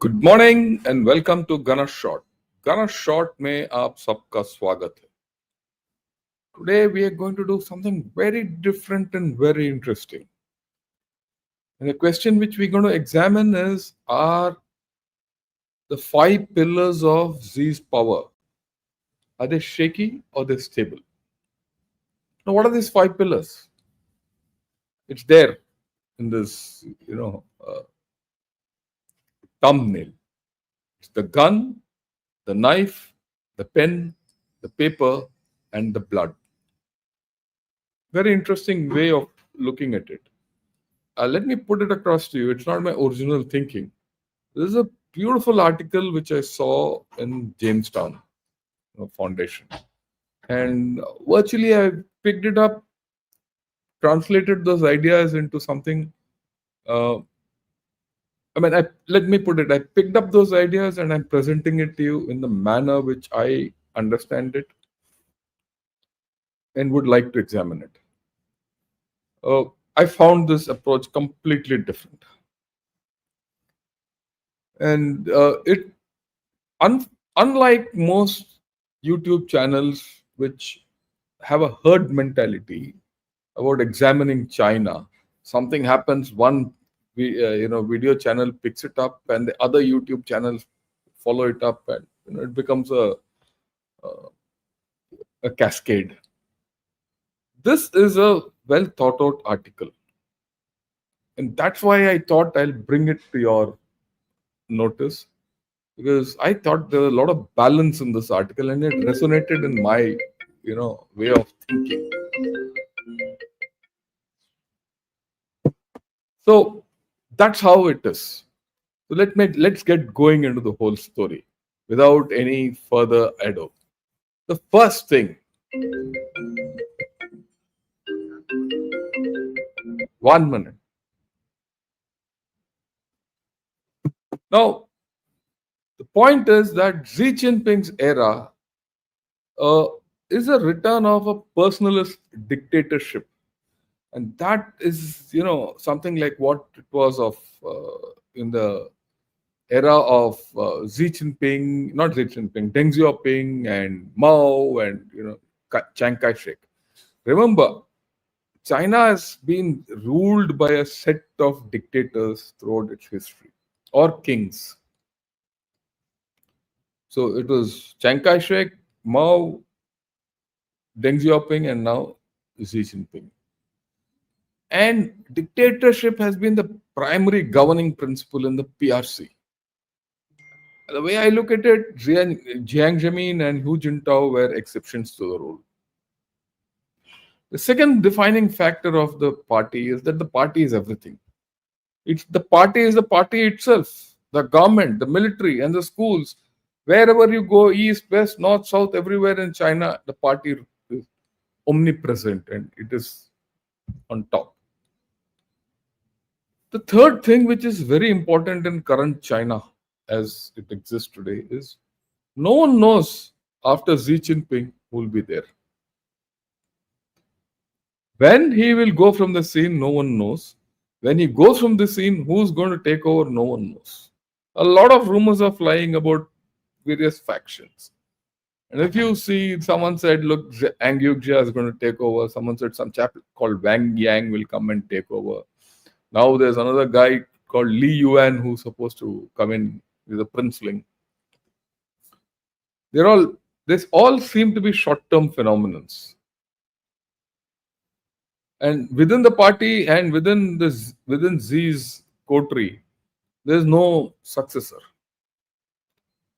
Good morning and welcome to Ganesh shot. Ganesh shot में आप सबका स्वागत है। Today we are going to do something very different and very interesting. And the question which we're going to examine is, are the five pillars of Z's power, are they shaky or they stable? Now, what are these five pillars? It's there in this, thumbnail. It's the gun, the knife, the pen, the paper, and the blood. Very interesting way of looking at it. Let me put it across to you. It's not my original thinking. This is a beautiful article which I saw in Jamestown Foundation. And virtually I picked it up, translated those ideas into something. Let me put it, I picked up those ideas and I'm presenting it to you in the manner which I understand it and would like to examine it. I found this approach completely different. And unlike most YouTube channels which have a herd mentality about examining China, something happens, one video channel picks it up, and the other YouTube channels follow it up, and it becomes a cascade. This is a well thought out article, and that's why I thought I'll bring it to your notice, because I thought there was a lot of balance in this article and it resonated in my way of thinking. So that's how it is. So let's get going into the whole story without any further ado. The first thing, 1 minute. Now, the point is that Xi Jinping's era is a return of a personalist dictatorship, and that is something like what it was of in the era of Xi Jinping, not Xi Jinping, Deng Xiaoping and Mao and Chiang Kai-shek. Remember, China has been ruled by a set of dictators throughout its history, or kings. So it was Chiang Kai-shek, Mao, Deng Xiaoping, and now Xi Jinping. And dictatorship has been the primary governing principle in the PRC. The way I look at it, Jiang Zemin and Hu Jintao were exceptions to the rule. The second defining factor of the party is that the party is everything. The party is the party itself, the government, the military, and the schools. Wherever you go, east, west, north, south, everywhere in China, the party is omnipresent and it is on top. The third thing, which is very important in current China as it exists today, is no one knows after Xi Jinping who will be there. When he will go from the scene, no one knows. When he goes from the scene, who's going to take over, no one knows. A lot of rumors are flying about various factions. And if you see, someone said, look, Ang Yugjia is going to take over. Someone said some chap called Wang Yang will come and take over. Now there's another guy called Li Yuan who's supposed to come in with a princeling. This all seem to be short-term phenomenons. And within the party and within Xi's coterie, there's no successor.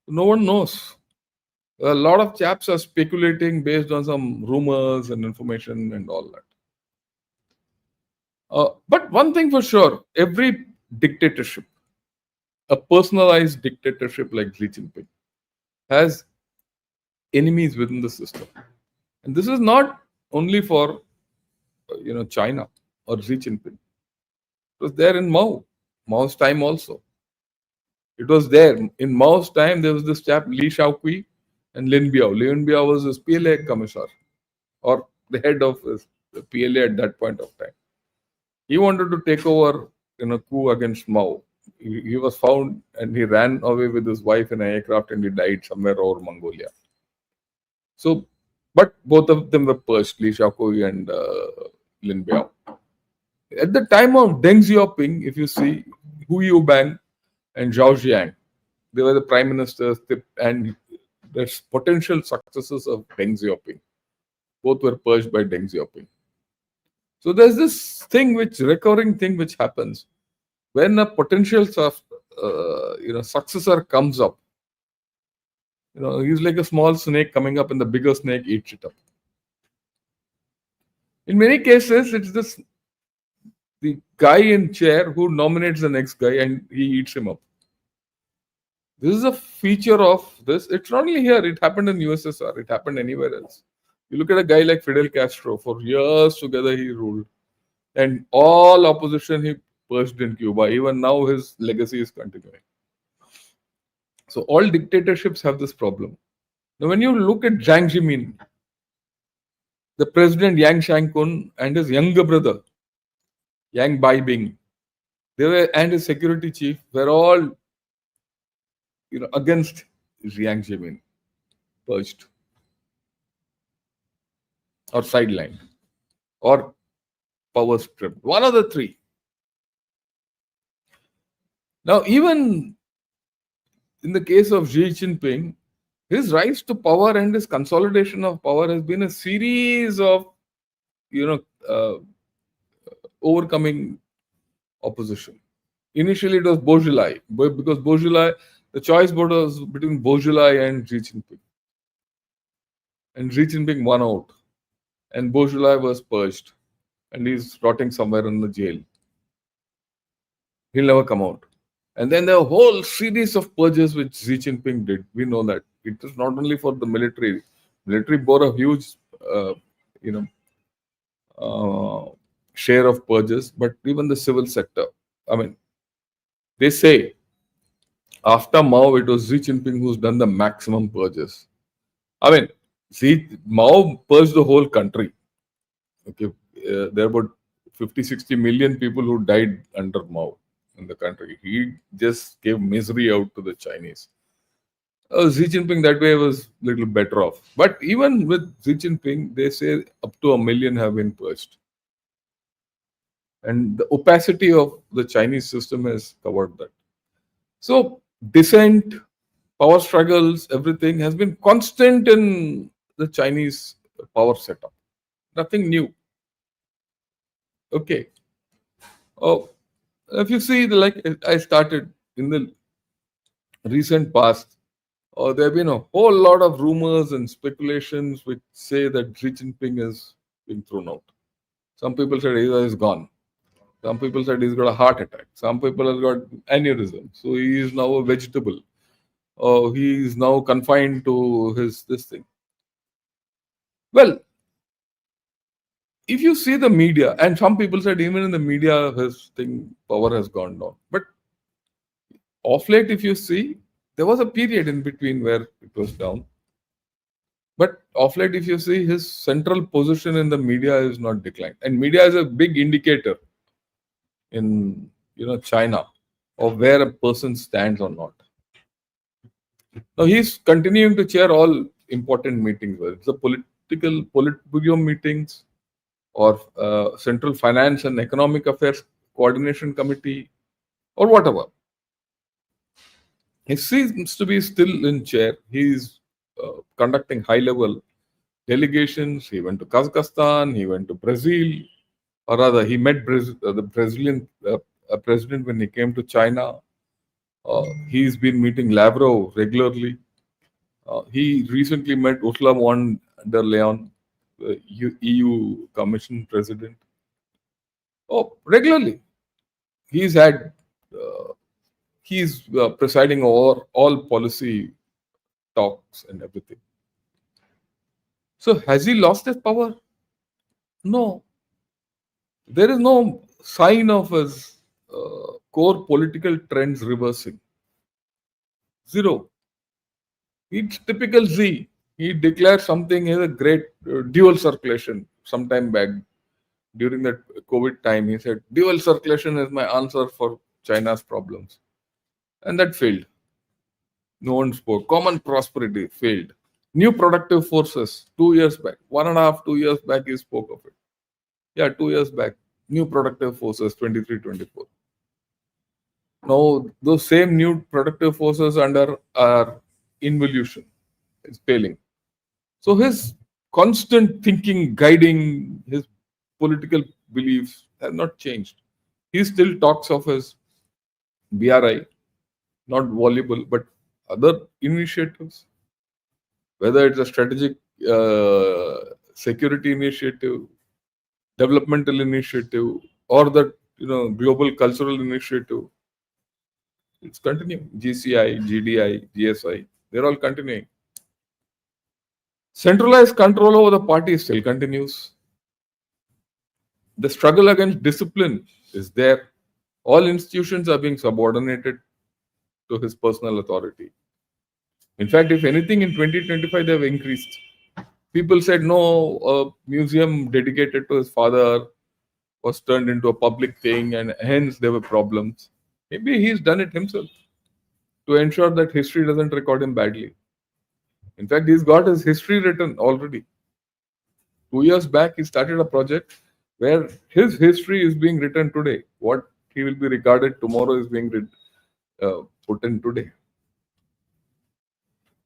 No one knows. A lot of chaps are speculating based on some rumors and information and all that. But one thing for sure, every dictatorship, a personalized dictatorship like Xi Jinping, has enemies within the system. And this is not only for China or Xi Jinping. It was there in Mao's time also. It was there. In Mao's time, there was this chap, Li Shaokui and Lin Biao. Lin Biao was his PLA commissioner, or the head of his PLA at that point of time. He wanted to take over in a coup against Mao. He was found and he ran away with his wife in an aircraft and he died somewhere over Mongolia. So, but both of them were purged, Li Shaokui and Lin Biao. At the time of Deng Xiaoping, if you see, Hu Yubang and Zhao Jiang, they were the prime ministers and the potential successors of Deng Xiaoping. Both were purged by Deng Xiaoping. So there's this thing, recurring thing, which happens when a potential successor comes up. He's like a small snake coming up, and the bigger snake eats it up. In many cases, it's the guy in chair who nominates the next guy, and he eats him up. This is a feature of this. It's not only here. It happened in USSR. It happened anywhere else. You look at a guy like Fidel Castro. For years together, he ruled, and all opposition he purged in Cuba. Even now, his legacy is continuing. So all dictatorships have this problem. Now, when you look at Jiang Zemin, the president Yang Shankun and his younger brother Yang Baibing, and his security chief were all against Jiang Zemin, purged or sidelined or power stripped. One of the three. Now, even in the case of Xi Jinping, his rise to power and his consolidation of power has been a series of, overcoming opposition. Initially, it was Bourgeois, because Bourgeois, the choice was between Bourgeois and Xi Jinping. And Xi Jinping won out. And Bourgeois was purged. And he's rotting somewhere in the jail. He'll never come out. And then the whole series of purges which Xi Jinping did, we know that. It is not only for the military. Military bore a huge, share of purges, but even the civil sector. I mean, they say after Mao, it was Xi Jinping who's done the maximum purges. I mean, Mao purged the whole country. Okay, there are about 50-60 million people who died under Mao in the country. He just gave misery out to the Chinese. Xi Jinping that way was a little better off. But even with Xi Jinping, they say up to 1 million have been purged. And the opacity of the Chinese system has covered that. So dissent, power struggles, everything has been constant in the Chinese power setup. Nothing new. Okay. Oh, if you see, like I started in the recent past, there have been a whole lot of rumors and speculations which say that Xi Jinping is being thrown out. Some people said he is gone. Some people said he's got a heart attack. Some people have got aneurysm. So he is now a vegetable. He is now confined to this thing. Well, if you see the media, and some people said even in the media his power has gone down. But of late, if you see, there was a period in between where it was down. But of late, if you see, his central position in the media is not declined. And media is a big indicator in China of where a person stands or not. Now he's continuing to chair all important meetings, whether it's the political Politburo meetings or Central Finance and Economic Affairs Coordination Committee or whatever. He seems to be still in chair. He's conducting high-level delegations. He went to Kazakhstan. He went to Brazil. Or rather, he met the Brazilian president when he came to China. He's been meeting Lavrov regularly. He recently met Ursula von der Leyen, the EU Commission president. Regularly. He's presiding over all policy talks and everything. So has he lost his power? No. There is no sign of his core political trends reversing. Zero. It's typical Z. He declared something as a great dual circulation sometime back during that COVID time. He said, dual circulation is my answer for China's problems. and that failed. No one spoke. Common prosperity failed. New productive forces 2 years back, 1.5, 2 years back, he spoke of it. Yeah, 2 years back, new productive forces 23, 24. Now, those same new productive forces under are involution. It's failing. So his constant thinking guiding his political beliefs have not changed. He still talks of his BRI, not volleyball, but other initiatives, whether it's a strategic security initiative, developmental initiative, or the global cultural initiative. It's continuing. GCI, GDI, GSI, they're all continuing. Centralized control over the party still continues. The struggle against discipline is there. All institutions are being subordinated to his personal authority. In fact, if anything, in 2025, they have increased. People said no, a museum dedicated to his father was turned into a public thing and hence there were problems. Maybe he's done it himself to ensure that history doesn't record him badly. In fact, he's got his history written already. 2 years back, he started a project where his history is being written today. What he will be regarded tomorrow is being put in today.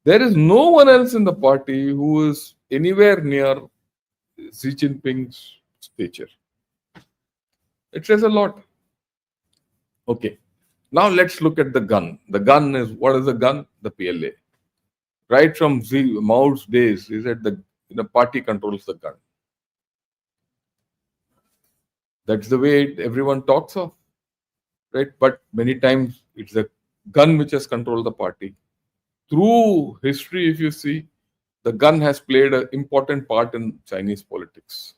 There is no one else in the party who is anywhere near Xi Jinping's stature. It says a lot. Okay. Now let's look at the gun. The gun is, what is the gun? The PLA. Right from Mao's days, he said the party controls the gun. That's the way everyone talks of, right? But many times it's the gun which has controlled the party. Through history, if you see, the gun has played an important part in Chinese politics.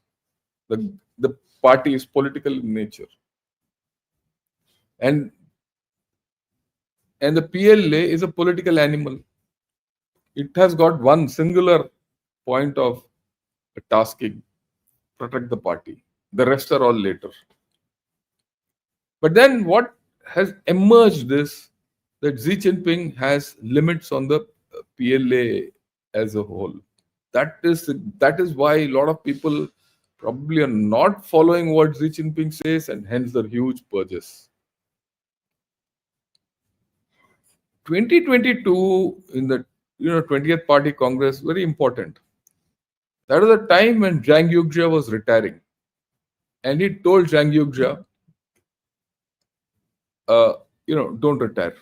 The party is political in nature. And the PLA is a political animal. It has got one singular point of tasking, protect the party. The rest are all later. But then what has emerged is that Xi Jinping has limits on the PLA as a whole. That is why a lot of people probably are not following what Xi Jinping says, and hence the huge purges. 2022 in the 20th Party Congress, very important. That was a time when Zhang Yugjia was retiring, and he told Zhang Yugjia, don't retire,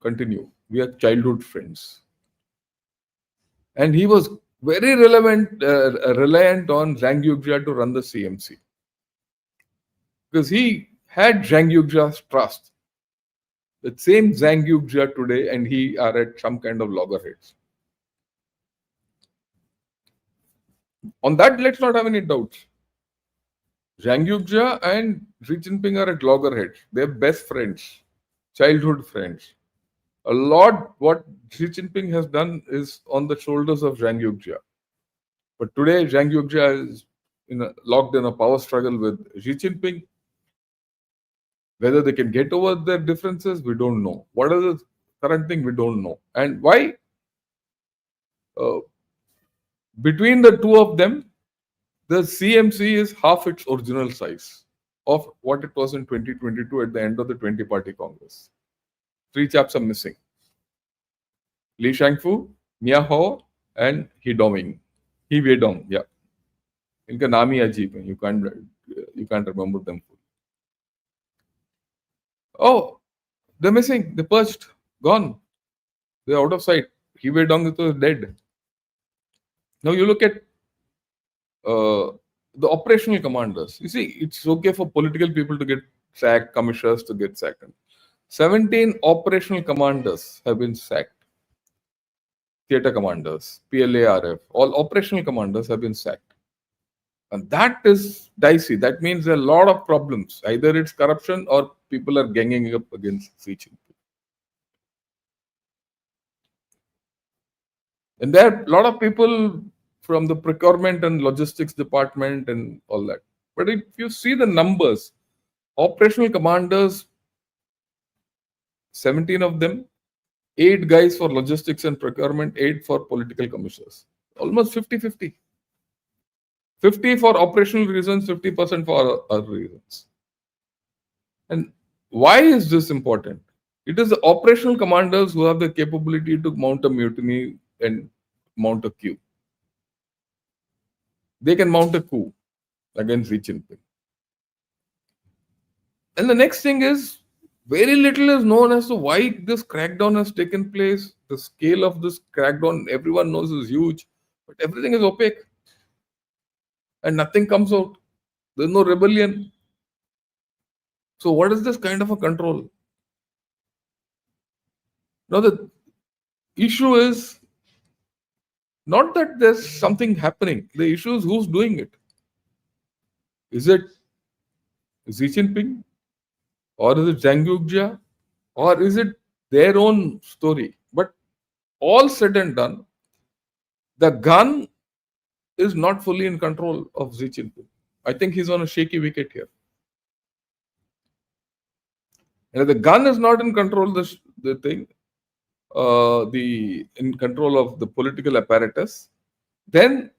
continue. We are childhood friends, and he was very reliant on Zhang Yugjia to run the CMC because he had Zhang Yugjia's trust. The same Zhang Yugjia today and he are at some kind of loggerheads. On that, let's not have any doubts. Zhang Yugjia and Xi Jinping are at loggerheads. They're best friends, childhood friends. A lot what Xi Jinping has done is on the shoulders of Zhang Yugjia. But today, Zhang Yugjia is locked in a power struggle with Xi Jinping. Whether they can get over their differences, we don't know. What is the current thing, we don't know. And why? Between the two of them, the CMC is half its original size of what it was in 2022 at the end of the 20-party Congress. 3 chaps are missing. Li Shangfu, Mia Hao, and He Doming. He Wedong, yeah. Inka naam hi ajeeb hai. You can't remember them. Oh, they're missing. They're purged. Gone. They're out of sight. He Wedong is dead. Now you look at the operational commanders. You see, it's okay for political people to get sacked, commissioners to get sacked. 17 operational commanders have been sacked. Theatre commanders, PLARF, all operational commanders have been sacked. And that is dicey. That means there are a lot of problems. Either it's corruption or people are ganging up against Xi Jinping. And there are a lot of people from the procurement and logistics department and all that. But if you see the numbers, operational commanders 17 of them, 8 guys for logistics and procurement, 8 for political commissioners. Almost 50-50. 50 for operational reasons, 50% for other reasons. And why is this important? It is the operational commanders who have the capability to mount a mutiny and mount a coup. They can mount a coup against Xi Jinping. And the next thing is, very little is known as to why this crackdown has taken place. The scale of this crackdown, everyone knows, is huge, but everything is opaque and nothing comes out. There's no rebellion. So, what is this kind of a control? Now, the issue is not that there's something happening, the issue is who's doing it. Is it Xi Jinping? Or is it Zhang Yugjia? Or is it their own story? But all said and done, the gun is not fully in control of Xi Jinping. I think he's on a shaky wicket here. And if the gun is not in control, the thing, in control of the political apparatus, then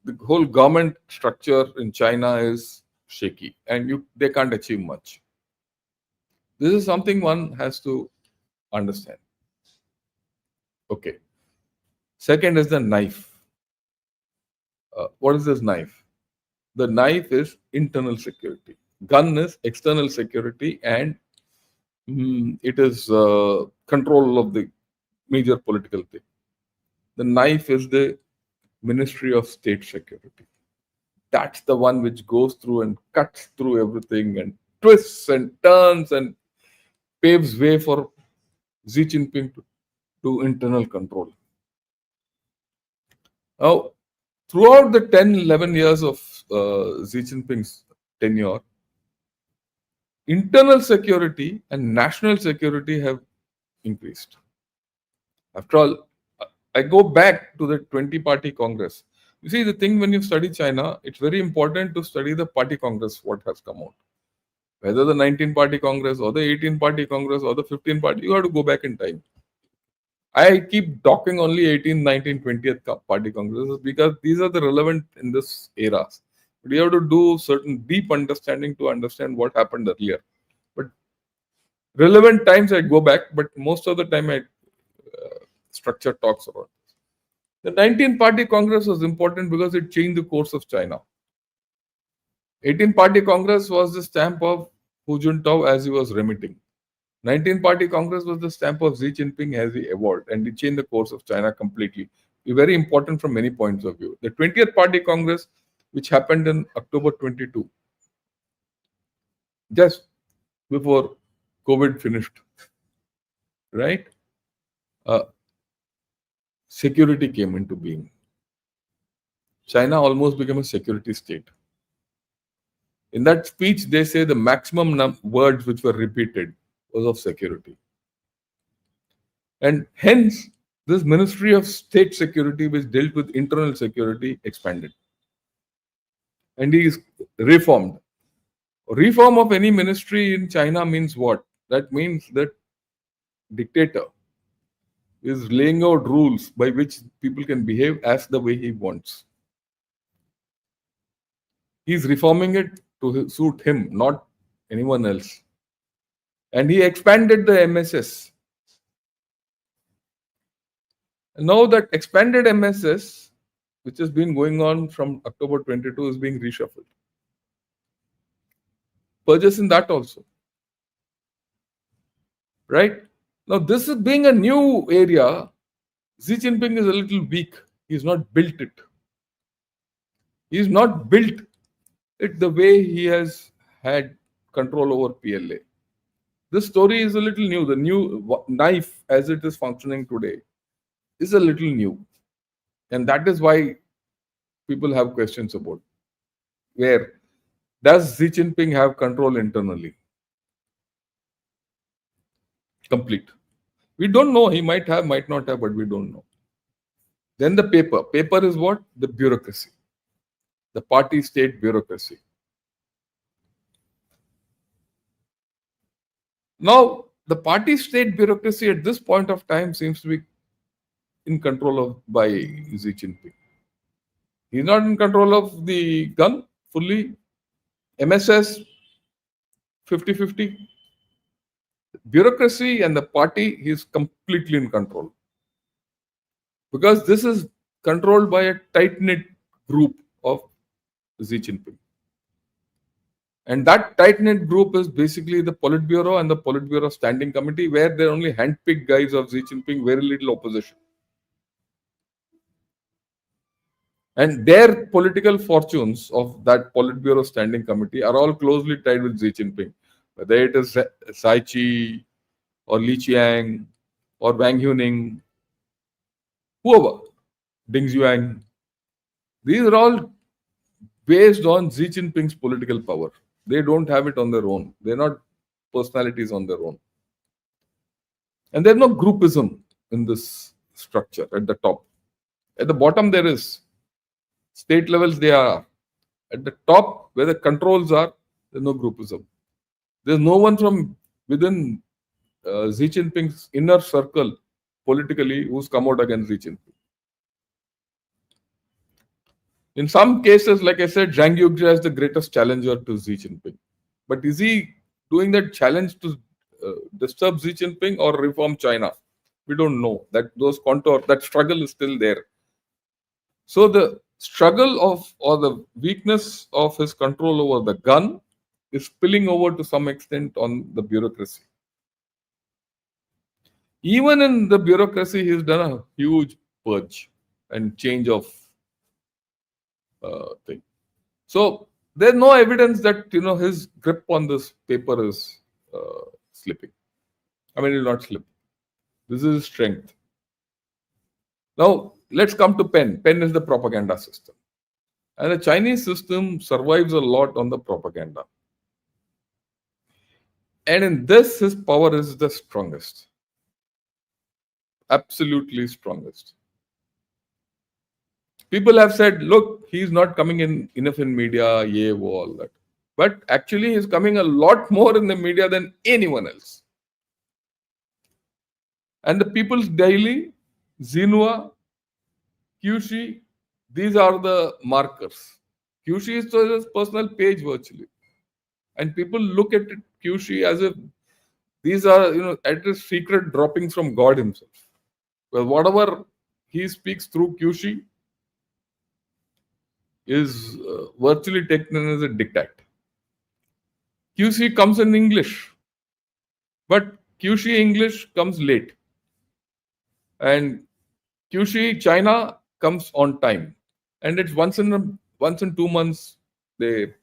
the whole government structure in China is shaky, and they can't achieve much. This is something one has to understand. Okay. Second is the knife. What is this knife? The knife is internal security. Gun is external security, and it is control of the major political thing. The knife is the Ministry of State Security. That's the one which goes through and cuts through everything and twists and turns and paves way for Xi Jinping to internal control. Now, throughout the 10-11 years of Xi Jinping's tenure, internal security and national security have increased. After all, I go back to the 20-party Congress. You see, the thing when you study China, it's very important to study the party Congress, what has come out. Whether the 19-party Congress or the 18-party Congress or the 15-party, you have to go back in time. I keep talking only 18th, 19th, 20th party Congresses because these are the relevant in this era. But you have to do certain deep understanding to understand what happened earlier. But relevant times I go back, but most of the time I structure talks about this. The 19th Party Congress was important because it changed the course of China. 18th Party Congress was the stamp of Hu Jintao as he was remitting. 19th Party Congress was the stamp of Xi Jinping as he evolved, and it changed the course of China completely. Very important from many points of view. The 20th Party Congress, which happened in October 22, just before COVID finished, right? Security came into being. China almost became a security state. In that speech, they say the maximum words which were repeated was of security. And hence, this Ministry of State Security, which dealt with internal security, expanded. And he is reformed. Reform of any ministry in China means what? That means that dictator is laying out rules by which people can behave as the way he wants. He's reforming it to suit him, not anyone else. And he expanded the MSS. And now that expanded MSS, which has been going on from October 22, is being reshuffled. Purges in that also. Right? Now, this is being a new area. Xi Jinping is a little weak. He's not built it. He's not built it the way he has had control over PLA. This story is a little new. The new knife, as it is functioning today, is a little new. And that is why people have questions about where does Xi Jinping have control internally? Complete. We don't know. He might have, might not have, but we don't know. Then the paper. Paper is what? The bureaucracy. The party state bureaucracy. Now, The party state bureaucracy at this point of time seems to be in control of by Xi Jinping. He's not in control of the gun fully. MSS 50-50. Bureaucracy and the party, he's completely in control. Because this is controlled by a tight knit group of Xi Jinping. And that tight knit group is basically the Politburo and the Politburo Standing Committee, where they're only handpicked guys of Xi Jinping, very little opposition. And their political fortunes of that Politburo Standing Committee are all closely tied with Xi Jinping. Whether it is Sai Chi or Li Qiang or Wang Huning, whoever, Ding Zhuang, these are all based on Xi Jinping's political power. They don't have it on their own. They're not personalities on their own. And there's no groupism in this structure at the top. At the bottom, there is. State levels, they are. At the top, where the controls are, there's no groupism. There's no one from within Xi Jinping's inner circle politically who's come out against Xi Jinping. In some cases, like I said, Zhang Yuxia is the greatest challenger to Xi Jinping. But is he doing that challenge to disturb Xi Jinping or reform China? We don't know. That struggle is still there. So the struggle of, or the weakness of his control over the gun is spilling over to some extent on the bureaucracy. Even in the bureaucracy, he's done a huge purge and change of thing. So there's no evidence that his grip on this paper is slipping. I mean, it will not slip. This is his strength. Now let's come to pen. Pen is the propaganda system, and the Chinese system survives a lot on the propaganda. And in this, his power is the strongest, absolutely strongest. People have said, look, he's not coming in enough in media, all that. But actually, he's coming a lot more in the media than anyone else. And the People's Daily, Xinhua, QC, these are the markers. QC is his personal page virtually. And people look at QC as if these are, at least secret droppings from God himself. Well, whatever he speaks through QC is virtually taken as a diktat. QC comes in English, but QC English comes late. And QC China comes on time. And it's once in 2 months they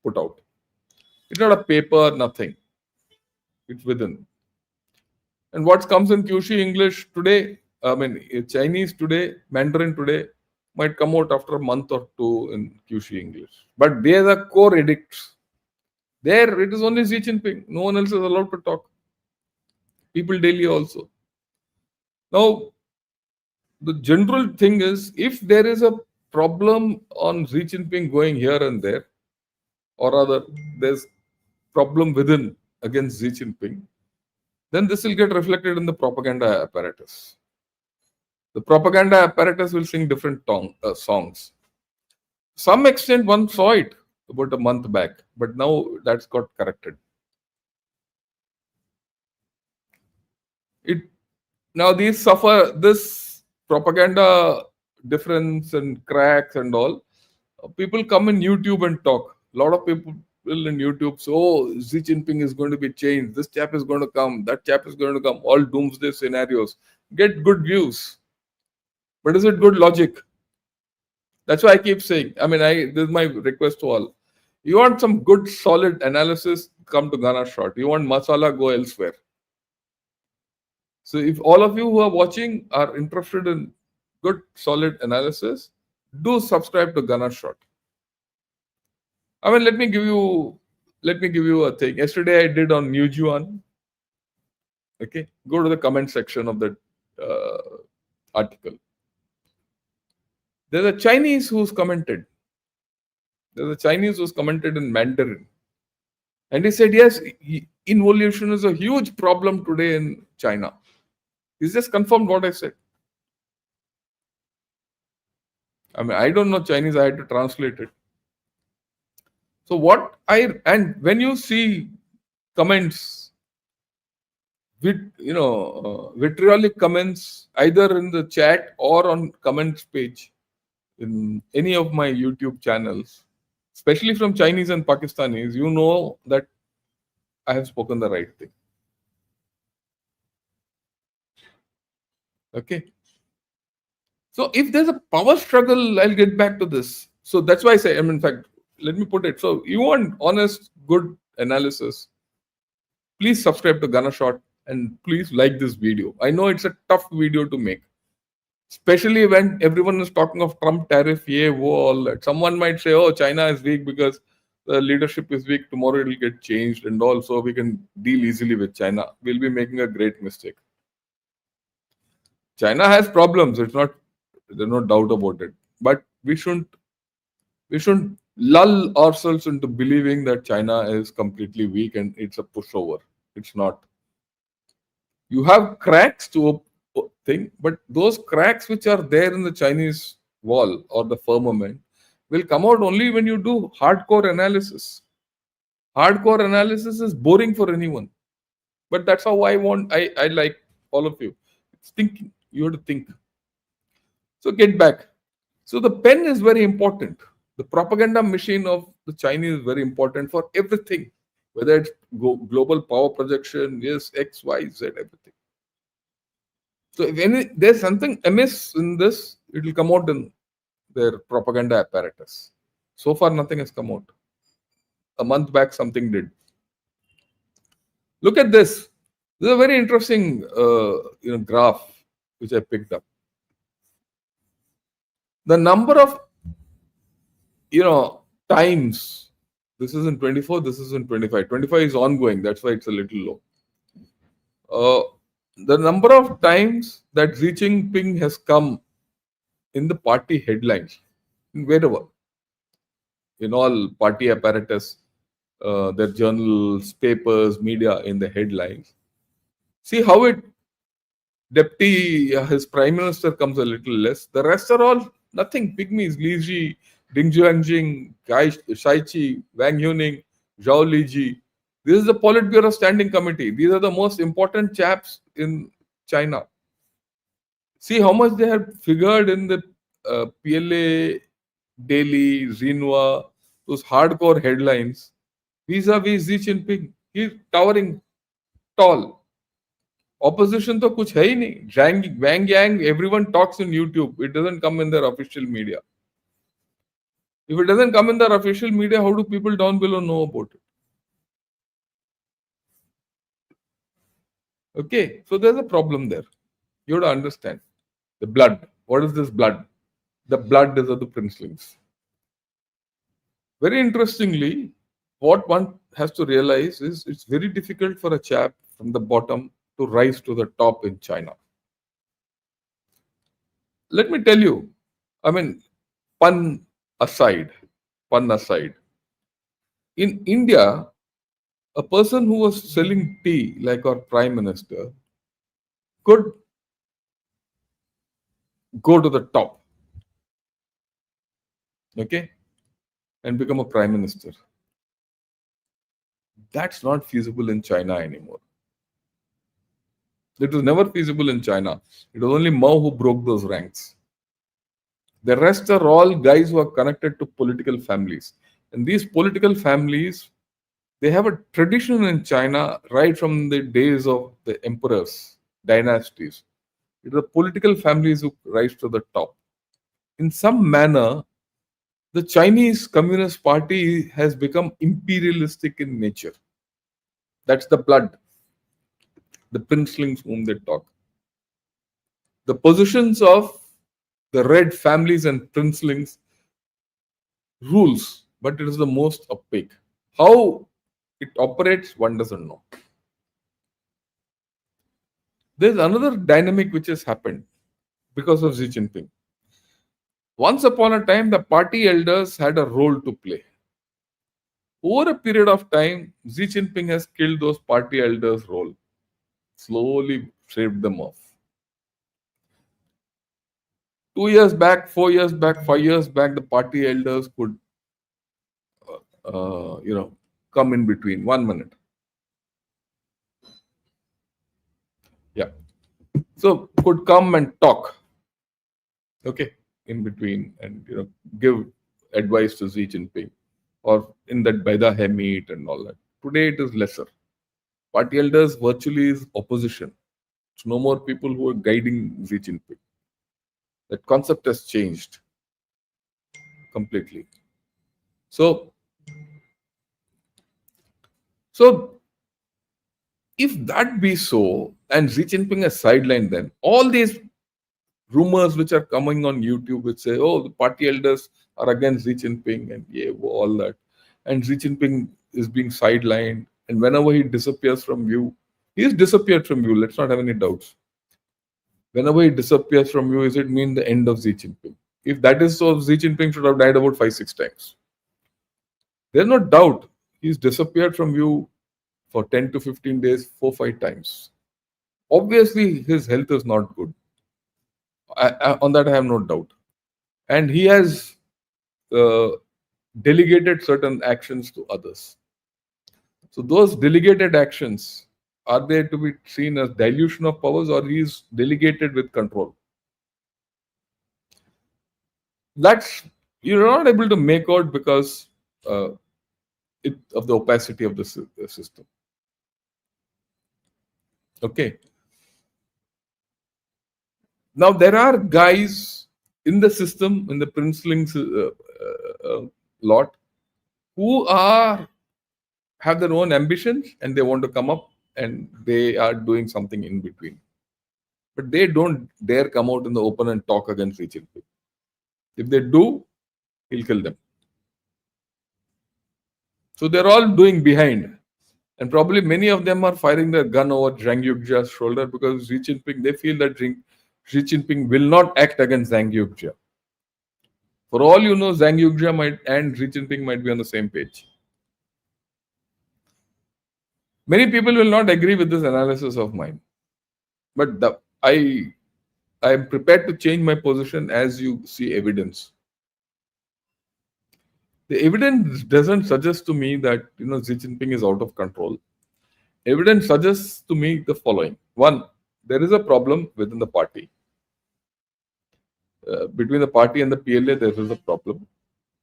put out. It's not a paper, nothing. It's within. And what comes in QC English today, Chinese today, Mandarin today, might come out after a month or two in QC English. But they are the core edicts. There, it is only Xi Jinping. No one else is allowed to talk. People Daily also. Now, the general thing is, if there is a problem on Xi Jinping going here and there, or rather, there's problem within against Xi Jinping, then this will get reflected in the propaganda apparatus. The propaganda apparatus will sing different songs. To some extent, one saw it about a month back, but now that's got corrected. Now these suffer this propaganda difference and cracks and all. People come in YouTube and talk. A lot of people in YouTube say, oh, Xi Jinping is going to be changed. This chap is going to come. That chap is going to come. All doomsday scenarios. Get good views. But is it good logic? That's why I keep saying, this is my request to all. You want some good, solid analysis, come to Ghana Short. You want masala, go elsewhere. So if all of you who are watching are interested in good, solid analysis, do subscribe to Ghana Short. Let me give you a thing. Yesterday I did on New Juan. Okay, go to the comment section of that article. There's a Chinese who's commented. There's a Chinese who's commented in Mandarin. And he said, yes, involution is a huge problem today in China. He's just confirmed what I said. I mean, I don't know Chinese, I had to translate it. So and when you see comments, vitriolic comments either in the chat or on comments page in any of my YouTube channels, especially from Chinese and Pakistanis, you know that I have spoken the right thing. Okay. So if there's a power struggle, I'll get back to this. So that's why I say, in fact, let me put it. So you want honest, good analysis, please subscribe to Gunner Shot and please like this video. I know it's a tough video to make, especially when everyone is talking of Trump tariff, yeah, wo, all that. Someone might say, oh, China is weak because the leadership is weak. Tomorrow it will get changed and all, so we can deal easily with China. We'll be making a great mistake. China has problems. There's no doubt about it. But we shouldn't lull ourselves into believing that China is completely weak and it's a pushover. It's not. You have cracks to a thing, but those cracks which are there in the Chinese wall or the firmament will come out only when you do hardcore analysis. Hardcore analysis is boring for anyone, but that's how I like all of you. It's thinking. You have to think. So get back. So the pen is very important. The propaganda machine of the Chinese is very important for everything, whether it's global power projection, yes, X, Y, Z, everything. So if there's something amiss in this, it will come out in their propaganda apparatus. So far, nothing has come out. A month back, something did. Look at this. This is a very interesting, graph which I picked up. The number of, times. This is in 24. This is in 25. 25 is ongoing. That's why it's a little low. The number of times that Xi Jinping has come in the party headlines, wherever, in all party apparatus, their journals, papers, media in the headlines. See how his prime minister comes a little less. The rest are all nothing. Pygmies, Li Ji, Ding Jianjing, Shaichi, Wang Yuning, Zhao Liji. This is the Politburo Standing Committee. These are the most important chaps in China. See how much they have figured in the PLA, Daily, Xinhua, those hardcore headlines. Vis-a-vis Xi Jinping. He's towering tall. Opposition तो कुछ है ही नहीं. Wang Yang, everyone talks in YouTube. It doesn't come in their official media. If it doesn't come in their official media, how do people down below know about it? Okay, so there's a problem there. You have to understand. The blood. What is this blood? The blood is of the princelings. Very interestingly, what one has to realize is it's very difficult for a chap from the bottom to rise to the top in China. Let me tell you, I mean, pun aside, in India, a person who was selling tea, like our prime minister, could go to the top, okay, and become a prime minister. That's not feasible in China anymore. It was never feasible in China. It was only Mao who broke those ranks. The rest are all guys who are connected to political families. And these political families, they have a tradition in China right from the days of the emperors, dynasties. It is the political families who rise to the top. In some manner, the Chinese Communist Party has become imperialistic in nature. That's the blood, the princelings whom they talk. The positions of the red families and princelings rules, but it is the most opaque. How it operates, one doesn't know. There's another dynamic which has happened because of Xi Jinping. Once upon a time, the party elders had a role to play. Over a period of time, Xi Jinping has killed those party elders' role, slowly shaved them off. 2 years back, 4 years back, 5 years back, the party elders could, uh, you know, come in between. 1 minute. Yeah. So could come and talk, okay, in between, and give advice to Xi Jinping, or in that Baida Hai meet and all that. Today it is lesser. Party elders virtually is opposition. It's no more people who are guiding Xi Jinping. That concept has changed completely. So, so if that be so, and Xi Jinping has sidelined them, all these rumors which are coming on YouTube which say, oh, the party elders are against Xi Jinping and yeah, all that. And Xi Jinping is being sidelined. And whenever he disappears from view, he has disappeared from view. Let's not have any doubts. Whenever he disappears from view, is it mean the end of Xi Jinping? If that is so, Xi Jinping should have died about 5-6 times. There's no doubt he's disappeared from view for 10 to 15 days, 4-5 times. Obviously, his health is not good. On that, I have no doubt. And he has uh, delegated certain actions to others. So those delegated actions, are they to be seen as dilution of powers, or he is delegated with control? That's you're not able to make out because uh, of the opacity of the system. Okay. Now there are guys in the system, in the princelings lot, who have their own ambitions and they want to come up and they are doing something in between. But they don't dare come out in the open and talk against Xi Jinping. If they do, he'll kill them. So they're all doing behind. And probably many of them are firing their gun over Zhang Yujia's shoulder because Xi Jinping, they feel that Xi Jinping will not act against Zhang Yujia. For all you know, Zhang Yujia and Xi Jinping might be on the same page. Many people will not agree with this analysis of mine. But I am prepared to change my position as you see evidence. The evidence doesn't suggest to me that Xi Jinping is out of control. Evidence suggests to me the following: one, there is a problem within the party. Between the party and the PLA, there is a problem.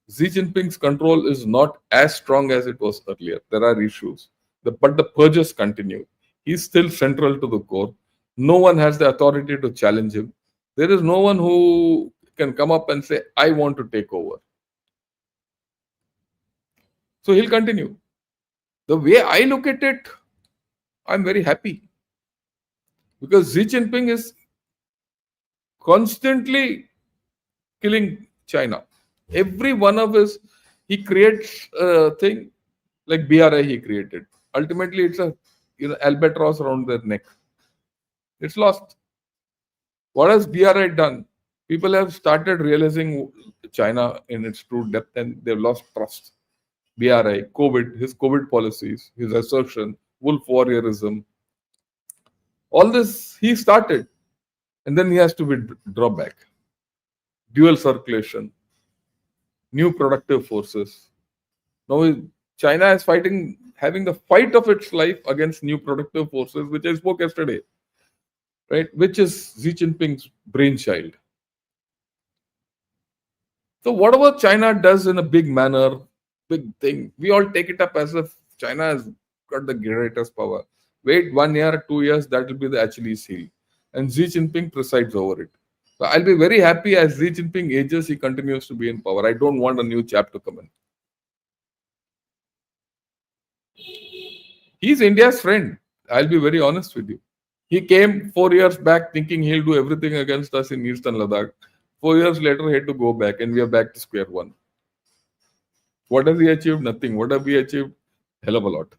Xi Jinping's control is not as strong as it was earlier. There are issues, but the purges continue. He's still central to the core. No one has the authority to challenge him. There is no one who can come up and say, I want to take over. So he'll continue. The way I look at it, I'm very happy. Because Xi Jinping is constantly killing China. Every one of he creates a thing like BRI he created. Ultimately, it's a albatross around their neck. It's lost. What has BRI done? People have started realizing China in its true depth and they've lost trust. BRI, COVID, his COVID policies, his assertion, wolf warriorism. All this he started and then he has to draw back. Dual circulation, new productive forces. Now China is having the fight of its life against new productive forces, which I spoke yesterday, right? Which is Xi Jinping's brainchild. So whatever China does in a big manner, big thing, we all take it up as if China has got the greatest power. Wait 1 year, 2 years, that will be the Achilles heel. And Xi Jinping presides over it. So I'll be very happy as Xi Jinping ages, he continues to be in power. I don't want a new chap to come in. He's India's friend. I'll be very honest with you. He came 4 years back thinking he'll do everything against us in Eastern Ladakh. 4 years later, he had to go back and we are back to square one. What has he achieved? Nothing. What have we achieved? Hell of a lot.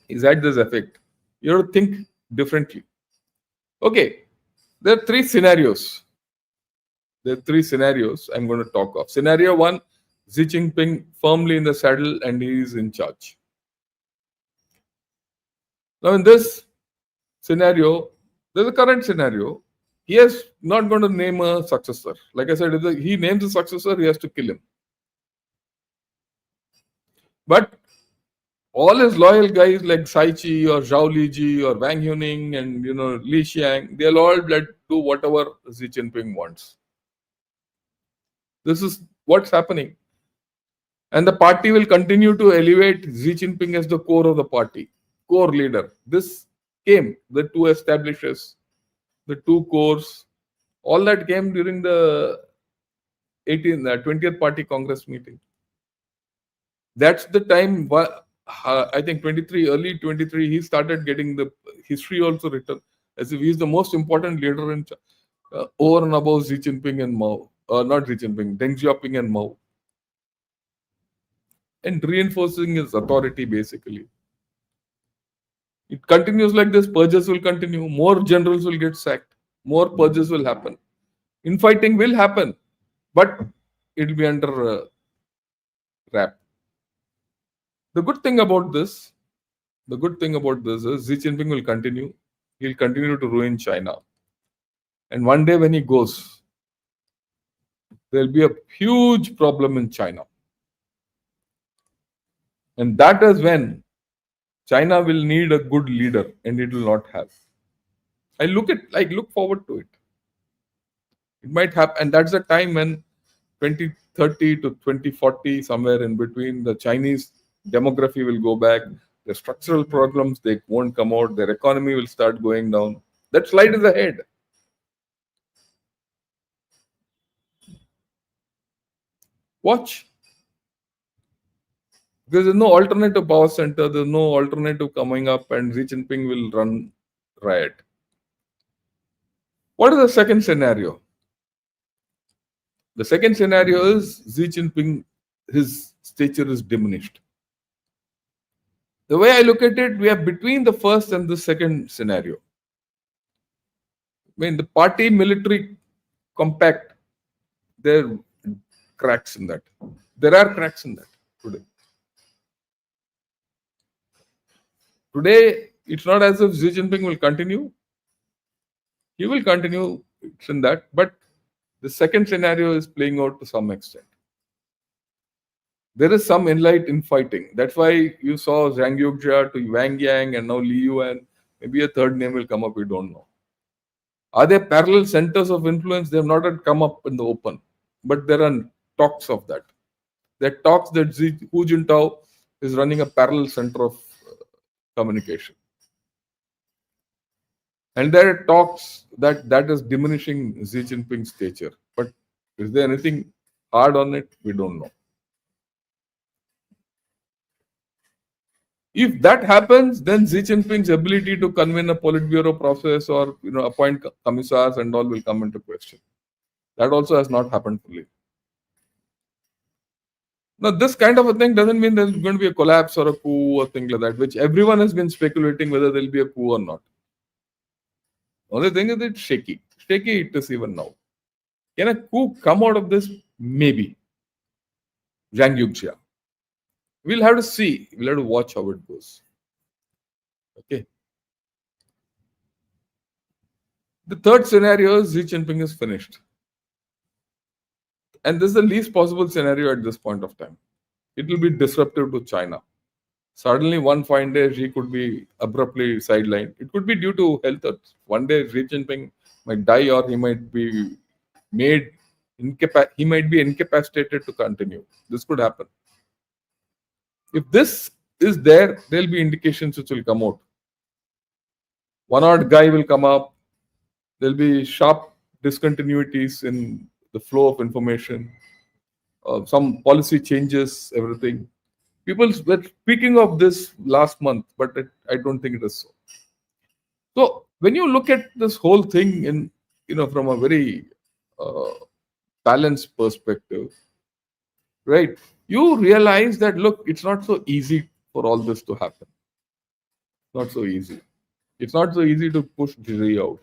He's had this effect. You have to think differently. Okay. There are three scenarios. I'm going to talk of. Scenario one, Xi Jinping firmly in the saddle and he is in charge. Now, in this scenario, there's a current scenario. He is not going to name a successor. Like I said, if he names a successor, he has to kill him. But all his loyal guys like Saichi or Zhao Liji or Wang Huning and Li Xiang, they'll all do whatever Xi Jinping wants. This is what's happening. And the party will continue to elevate Xi Jinping as the core of the party, core leader. This came, the two establishes, the two cores, all that came during the 20th Party Congress meeting. That's the time, I think 23, early 23, he started getting the history also written as if he's the most important leader in over and above Xi Jinping and Mao. Not Xi Jinping, Deng Xiaoping and Mao. And reinforcing his authority basically. It continues like this, purges will continue, more generals will get sacked, more purges will happen. Infighting will happen, but it will be under wrap. The good thing about this is Xi Jinping will continue. He'll continue to ruin China. And one day when he goes, there'll be a huge problem in China. And that is when China will need a good leader and it will not have. I look forward to it. It might happen, and that's the time when 2030 to 2040, somewhere in between, the Chinese demography will go back. The structural problems, they won't come out. Their economy will start going down. That slide is ahead. Watch. Because there's no alternative power center, there's no alternative coming up, and Xi Jinping will run riot. What is the second scenario? The second scenario is Xi Jinping, his stature is diminished. The way I look at it, we are between the first and the second scenario. I mean, the party military compact, there are cracks in that. There are cracks in that today. Today, it's not as if Xi Jinping will continue. He will continue in that, but the second scenario is playing out to some extent. There is some enlight infighting. That's why you saw Zhang Yugjia to Wang Yang and now Li Yuan. Maybe a third name will come up, we don't know. Are there parallel centers of influence? They have not yet come up in the open, but there are talks of that. There are talks that Hu Jintao is running a parallel center of communication. And there are talks that is diminishing Xi Jinping's stature. But is there anything hard on it? We don't know. If that happens, then Xi Jinping's ability to convene a Politburo process or appoint commissars and all will come into question. That also has not happened fully. Now, this kind of a thing doesn't mean there's going to be a collapse or a coup or thing like that, which everyone has been speculating whether there'll be a coup or not. Only thing is it's shaky. Shaky it is even now. Can a coup come out of this? Maybe. Zhang Yugjia. We'll have to see. We'll have to watch how it goes. Okay. The third scenario is Xi Jinping is finished. And this is the least possible scenario at this point of time. It will be disruptive to China. Suddenly, one fine day, Xi could be abruptly sidelined. It could be due to health. One day, Xi Jinping might die, or he might be he might be incapacitated to continue. This could happen. If this is there, there'll be indications which will come out. One odd guy will come up. There'll be sharp discontinuities in the flow of information. Some policy changes, everything. People were speaking of this last month, but I don't think it is so. So when you look at this whole thing in from a very balanced perspective, right? You realize that look, it's not so easy for all this to happen. Not so easy. It's not so easy to push Xi out.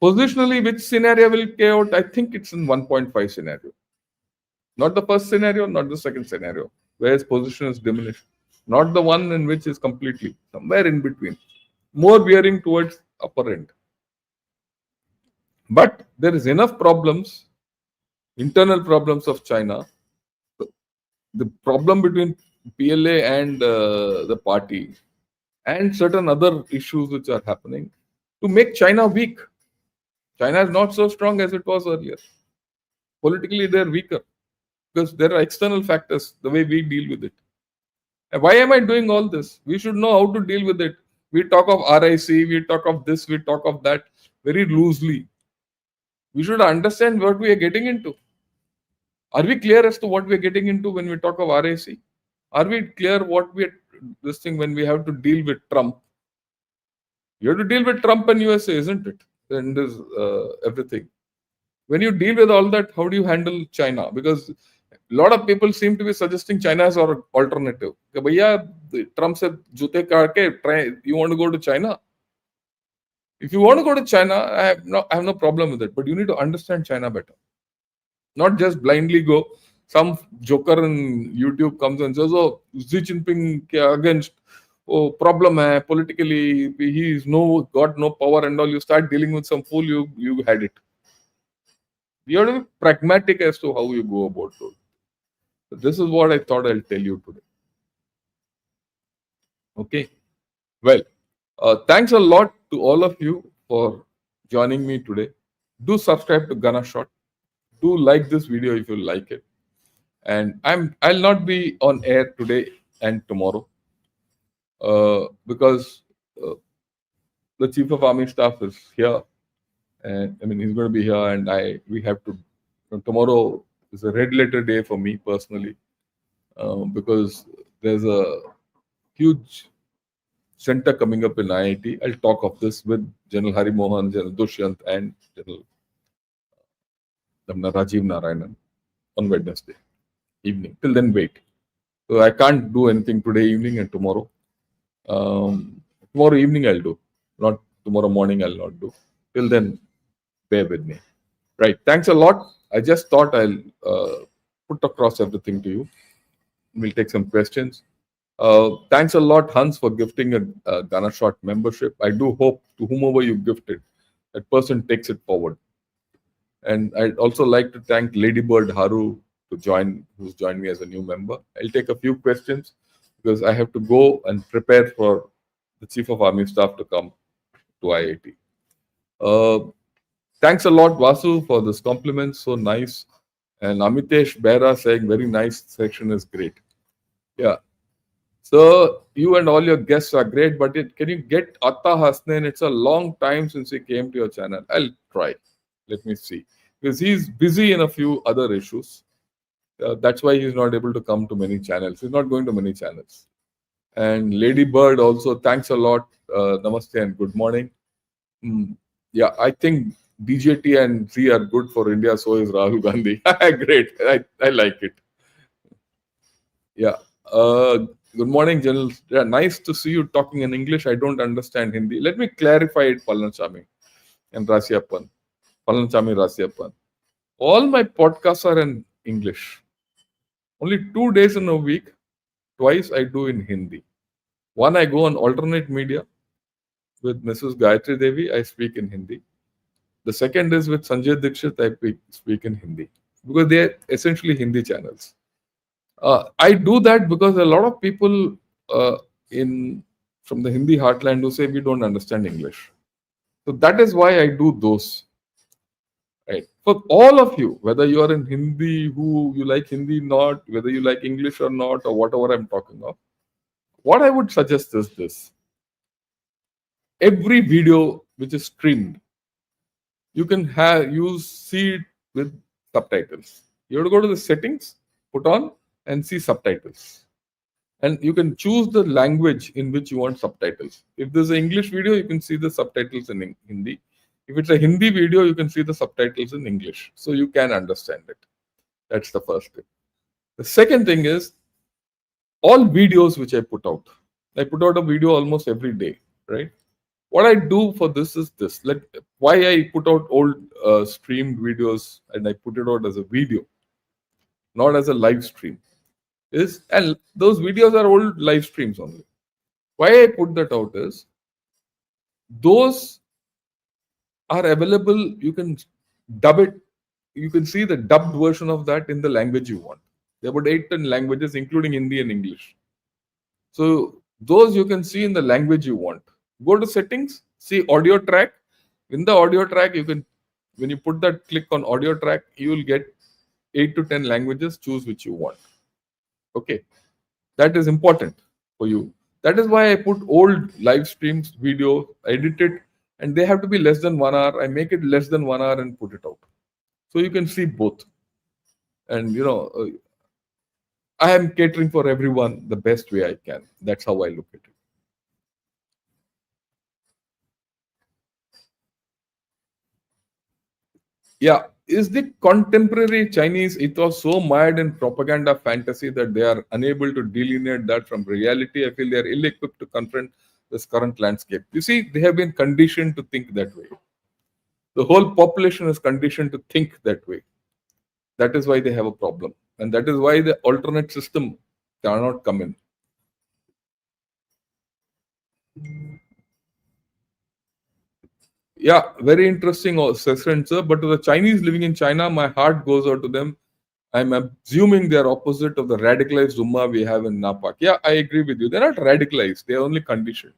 Positionally, which scenario will play out? I think it's in 1.5 scenario. Not the first scenario, not the second scenario, where his position is diminished. Not the one in which is completely, somewhere in between. More veering towards upper end. But there is enough problems, internal problems of China. The problem between PLA and the party and certain other issues which are happening to make China weak. China is not so strong as it was earlier. Politically, they're weaker because there are external factors, the way we deal with it. And why am I doing all this? We should know how to deal with it. We talk of RIC, we talk of this, we talk of that very loosely. We should understand what we are getting into. Are we clear as to what we are getting into when we talk of RIC? Are we clear what we are this thing when we have to deal with Trump? You have to deal with Trump and USA, isn't it? And this everything. When you deal with all that, how do you handle China? Because a lot of people seem to be suggesting China as our alternative. कि भैया Trump said जूते काट के try. You want to go to China? If you want to go to China, I have no problem with it. But you need to understand China better. Not just blindly go. Some joker in YouTube comes and says, "Oh, Xi Jinping ke against. Oh, problem hai politically. He is got no power and all." You start dealing with some fool. You had it. You have to be pragmatic as to how you go about it. So this is what I thought I'll tell you today. Okay. Well, thanks a lot to all of you for joining me today. Do subscribe to Gana Shot. Do like this video if you like it. And I'll not be on air today and tomorrow because the Chief of Army Staff is here. And I mean, he's going to be here, and we have to. Tomorrow is a red letter day for me personally because there's a huge center coming up in IIT. I'll talk of this with General Hari Mohan, General Dushyant, and General Rajiv Narayanan on Wednesday evening. Till then, wait. So I can't do anything today evening and tomorrow. Tomorrow evening I'll do. Not tomorrow morning I'll not do. Till then, bear with me. Right. Thanks a lot. I just thought I'll put across everything to you. We'll take some questions. Thanks a lot, Hans, for gifting a Ghana Shot membership. I do hope to whomever you gifted, that person takes it forward. And I'd also like to thank Ladybird Haru who's joined me as a new member. I'll take a few questions because I have to go and prepare for the Chief of Army Staff to come to IIT. Thanks a lot, Vasu, for this compliment. So nice. And Amitesh Behra saying very nice section is great. Yeah. So you and all your guests are great, but can you get Atta Hasnain? It's a long time since he came to your channel. I'll try. Let me see. Because he's busy in a few other issues. That's why he's not able to come to many channels. He's not going to many channels. And Lady Bird also, thanks a lot. Namaste and good morning. Yeah, I think BJT and Z are good for India. So is Rahul Gandhi. Great. I like it. Yeah. Good morning, General. Yeah, nice to see you talking in English. I don't understand Hindi. Let me clarify it, Palanchami and Rasiappan. Palanchami Rasiappan. All my podcasts are in English. Only 2 days in a week, twice I do in Hindi. One, I go on alternate media with Mrs. Gayatri Devi. I speak in Hindi. The second is with Sanjay Dikshit. I speak in Hindi because they are essentially Hindi channels. I do that because a lot of people from the Hindi heartland who say we don't understand English. So that is why I do those. Right. For all of you, whether you are in Hindi, who you like Hindi not, whether you like English or not, or whatever I'm talking of, what I would suggest is this. Every video which is streamed, you can see it with subtitles. You have to go to the settings, put on, and see subtitles. And you can choose the language in which you want subtitles. If there's an English video, you can see the subtitles in Hindi. If it's a Hindi video, you can see the subtitles in English. So you can understand it. That's the first thing. The second thing is, all videos which I put out a video almost every day, right? What I do for this is this. Why I put out old streamed videos and I put it out as a video. not as a live stream. Is and those videos are old live streams only. Why I put that out is those are available. You can dub it. You can see the dubbed version of that in the language you want. There are about 8 10 languages, including Hindi and English. So those you can see in the language you want. Go to settings, see audio track. In the audio track, you can when you put that click on audio track, you will get 8 to 10 languages. Choose which you want. Okay, that is important for you. That is why I put old live streams video, edit it, and they have to be less than 1 hour. I make it less than 1 hour and put it out, so you can see both. And I am catering for everyone the best way I can. That's how I look at it. Yeah. Is the contemporary Chinese ethos so mired in propaganda fantasy that they are unable to delineate that from reality? I feel they are ill equipped to confront this current landscape. You see, they have been conditioned to think that way. The whole population is conditioned to think that way. That is why they have a problem. And that is why the alternate system cannot come in. Yeah, very interesting session, sir. But to the Chinese living in China, my heart goes out to them. I'm assuming they're opposite of the radicalized Ummah we have in Napak. Yeah, I agree with you. They're not radicalized, they're only conditioned.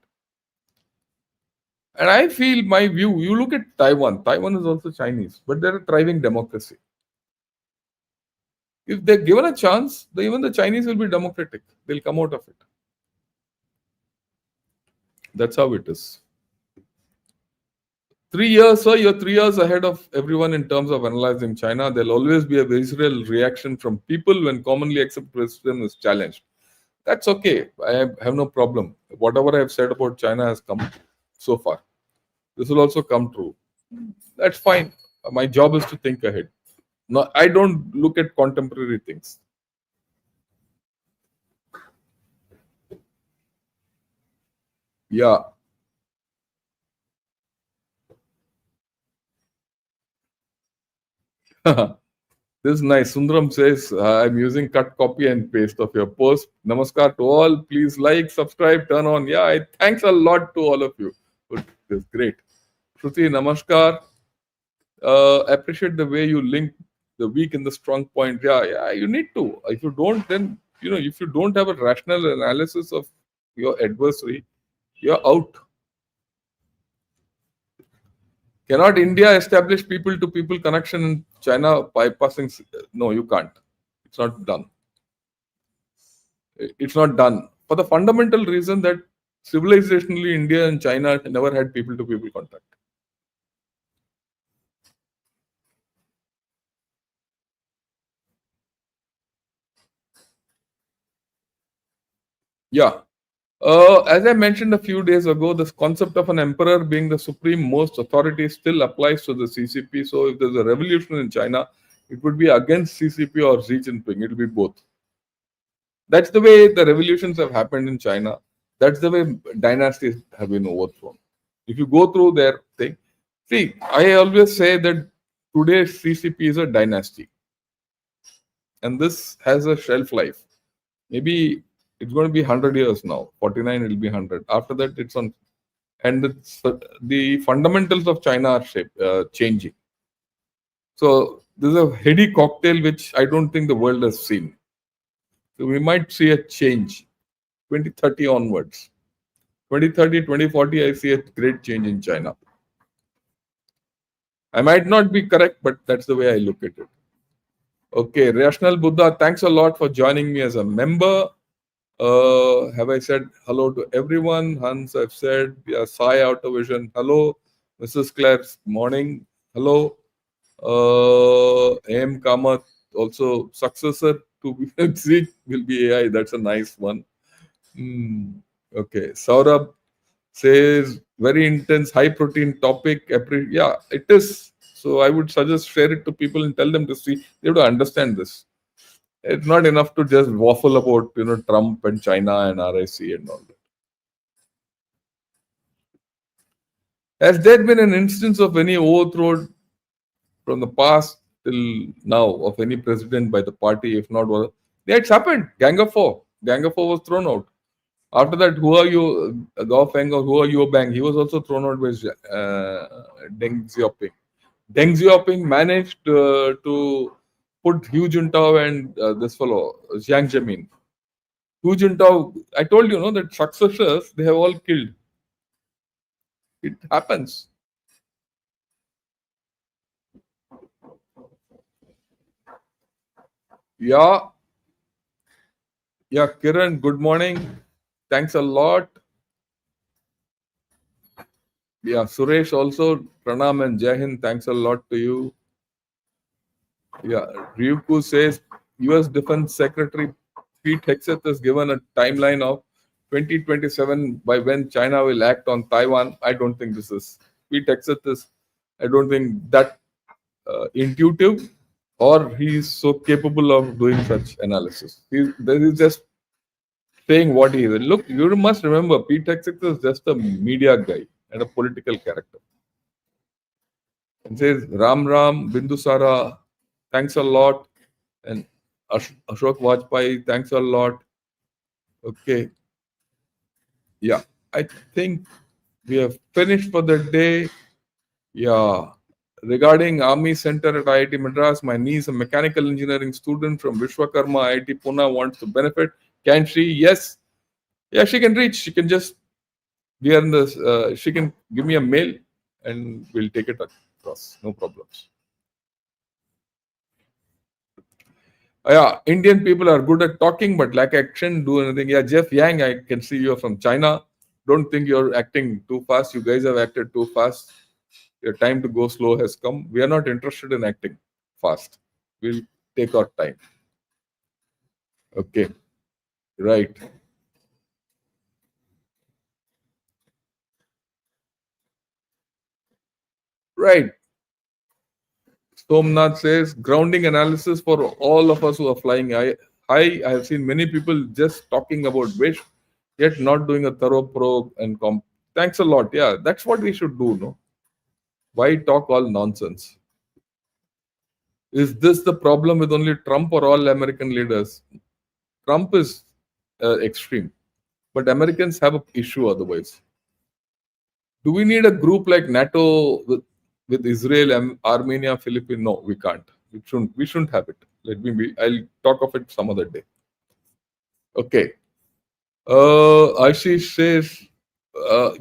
And I feel my view, you look at Taiwan. Taiwan is also Chinese, but they're a thriving democracy. If they're given a chance, even the Chinese will be democratic. They'll come out of it. That's how it is. 3 years, sir, you're 3 years ahead of everyone in terms of analyzing China. There'll always be a visceral reaction from people when commonly accepted wisdom is challenged. That's okay. I have no problem. Whatever I have said about China has come so far. This will also come true. That's fine. My job is to think ahead. No, I don't look at contemporary things. Yeah. This is nice. Sundaram says, I'm using cut, copy, and paste of your post. Namaskar to all. Please like, subscribe, turn on. Yeah, thanks a lot to all of you. This is great. Shruti, namaskar. Appreciate the way you link the weak and the strong point. Yeah, yeah, you need to. If you don't, then, if you don't have a rational analysis of your adversary, you're out. Cannot India establish people to people connection in China bypassing? No, you can't. It's not done. It's not done for the fundamental reason that civilizationally India and China never had people to people contact. Yeah. As I mentioned a few days ago, this concept of an emperor being the supreme most authority still applies to the CCP. So if there's a revolution in China, it would be against CCP or Xi Jinping. It will be both. That's the way the revolutions have happened in China. That's the way dynasties have been overthrown. If you go through their thing, see, I always say that today's CCP is a dynasty, and this has a shelf life. Maybe it's going to be 100 years now. 49 will be 100. After that, it's on, and the fundamentals of China are changing. So this is a heady cocktail which I don't think the world has seen. So we might see a change 2030 onwards. 2030, 2040, I see a great change in China. I might not be correct, but that's the way I look at it. Okay, Rational Buddha, thanks a lot for joining me as a member. Have I said hello to everyone? Hans, I've said. Yeah, Sai Outer Vision, hello. Mrs. Claire, morning. Hello. AM Kamath, also successor to Z will be AI. That's a nice one. Okay. Saurabh says very intense, high protein topic. Yeah, it is. So I would suggest share it to people and tell them to see. They have to understand this. It's not enough to just waffle about Trump and China and RIC and all that. Has there been an instance of any overthrow from the past till now of any president by the party, if not one. Yeah, it's happened. Gang of Four. Gang of Four was thrown out. After that, who are you, Gao Feng, or who are you, Bang? He was also thrown out by Deng Xiaoping. Deng Xiaoping managed to put Hu Jintao and this fellow, Jiang Zemin. Hu Jintao, I told you, no, that successors, they have all killed. It happens. Yeah, yeah, Kiran, good morning. Thanks a lot. Yeah, Suresh also, Pranam and Jai Hind, thanks a lot to you. Yeah, Ryuku says US Defense Secretary Pete Hegseth has given a timeline of 2027 by when China will act on Taiwan. I don't think this is. Pete Hegseth is, I don't think that intuitive or he is so capable of doing such analysis. He's just saying what he is. Look, you must remember, Pete Hegseth is just a media guy and a political character. And says, Ram Ram, Bindusara, thanks a lot. And Ashok Vajpayee, thanks a lot. Okay. Yeah. I think we have finished for the day. Yeah. Regarding Army Center at IIT Madras, my niece, a mechanical engineering student from Vishwakarma IIT Pune, wants to benefit. Can she? Yes. Yeah, she can reach. She can just be on this. She can give me a mail and we'll take it across. No problems. Yeah, Indian people are good at talking but lack action, do anything. Yeah, Jeff Yang, I can see you're from China. Don't think you're acting too fast. You guys have acted too fast. Your time to go slow has come. We are not interested in acting fast. We'll take our time. Okay, right. Right. Somnath says grounding analysis for all of us who are flying. I have seen many people just talking about wish, yet not doing a thorough probe and comp. Thanks a lot. Yeah, that's what we should do, no? Why talk all nonsense? Is this the problem with only Trump or all American leaders? Trump is extreme, but Americans have an issue otherwise. Do we need a group like NATO with Israel, Armenia, Philippines? No, we can't. We shouldn't have it. Let me be. I'll talk of it some other day. Okay. Ashish says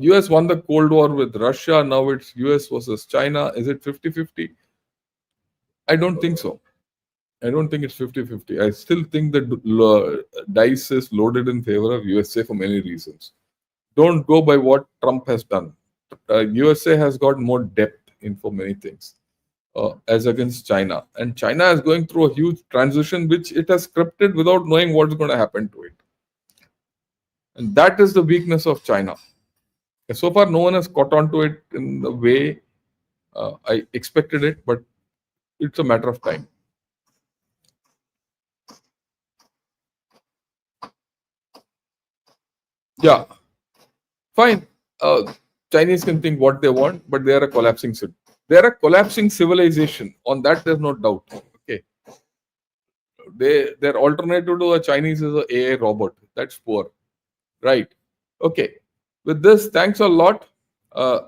US won the Cold War with Russia. Now it's US versus China. Is it 50-50? I don't think so. I don't think it's 50-50. I still think that dice is loaded in favor of USA for many reasons. Don't go by what Trump has done. USA has got more depth in for many things as against China. And China is going through a huge transition which it has scripted without knowing what's going to happen to it. And that is the weakness of China. And so far, no one has caught on to it in the way I expected it, but it's a matter of time. Yeah, fine. Chinese can think what they want, but they are a collapsing city. They are a collapsing civilization. On that, there's no doubt. Okay, their alternative to a Chinese is a AI robot. That's poor, right? Okay. With this, thanks a lot. Uh,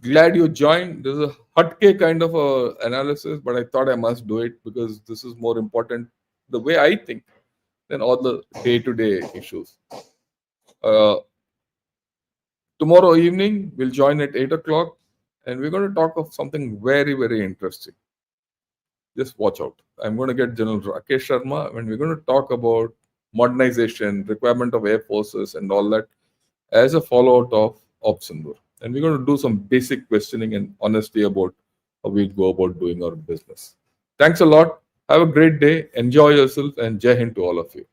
Glad you joined. This is a hutke kind of a analysis, but I thought I must do it because this is more important, the way I think, than all the day-to-day issues. Uh, Tomorrow evening, we'll join at 8 o'clock and we're going to talk of something very, very interesting. Just watch out. I'm going to get General Rakesh Sharma and we're going to talk about modernization, requirement of air forces, and all that as a fallout of Sindur. And we're going to do some basic questioning and honesty about how we go about doing our business. Thanks a lot. Have a great day. Enjoy yourself and Jai Hind to all of you.